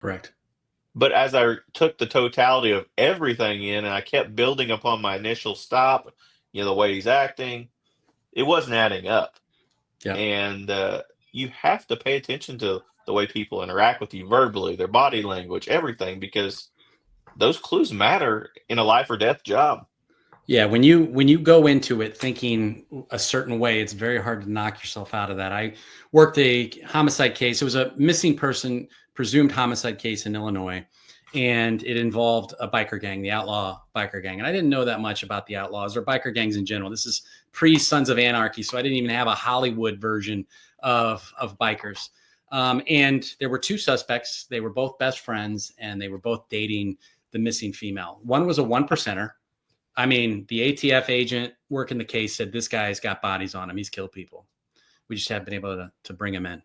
Correct. But as I took the totality of everything in and I kept building upon my initial stop, the way he's acting, it wasn't adding up. Yeah. And you have to pay attention to the way people interact with you verbally, their body language, everything, because those clues matter in a life or death job. Yeah, when you go into it thinking a certain way, it's very hard to knock yourself out of that. I worked a homicide case. It was a missing person, presumed homicide case in Illinois, and it involved a biker gang, the outlaw biker gang. And I didn't know that much about the outlaws or biker gangs in general. This is pre Sons of Anarchy, so I didn't even have a Hollywood version of bikers. And there were two suspects. They were both best friends, and they were both dating the missing female. One was a one percenter. I mean, the ATF agent working the case said this guy's got bodies on him. He's killed people. We just haven't been able to bring him in.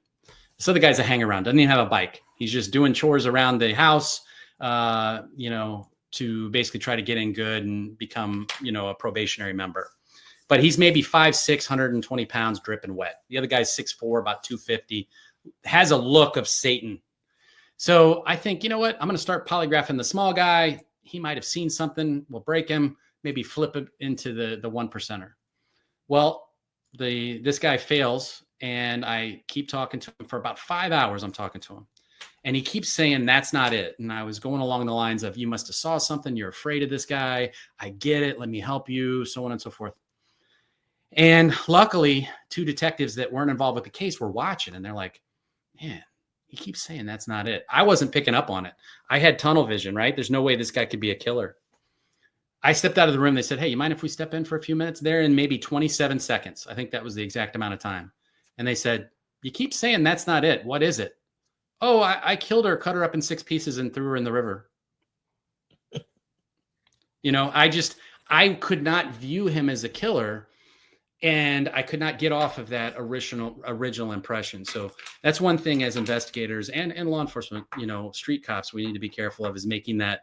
So the guy's a hang around, doesn't even have a bike. He's just doing chores around the house, to basically try to get in good and become, a probationary member. But he's maybe 5'6", 120 pounds, dripping wet. The other guy's 6'4", about 250, has a look of Satan. So I think, you know what? I'm going to start polygraphing the small guy. He might have seen something. We'll break him. Maybe flip it into the one percenter. Well, this guy fails, and I keep talking to him for about 5 hours. I'm talking to him, and he keeps saying that's not it. And I was going along the lines of, you must have saw something. You're afraid of this guy. I get it. Let me help you. So on and so forth. And luckily, two detectives that weren't involved with the case were watching, and they're like, man, he keeps saying that's not it. I wasn't picking up on it. I had tunnel vision, right? There's no way this guy could be a killer. I stepped out of the room. They said, hey, you mind if we step in for a few minutes? There in maybe 27 seconds. I think that was the exact amount of time. And they said, you keep saying that's not it. What is it? Oh, I killed her, cut her up in 6 pieces and threw her in the river. I could not view him as a killer, and I could not get off of that original impression. So that's one thing as investigators and law enforcement, street cops, we need to be careful of, is making that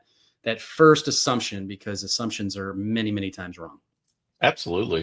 first assumption, because assumptions are many, many times wrong. Absolutely.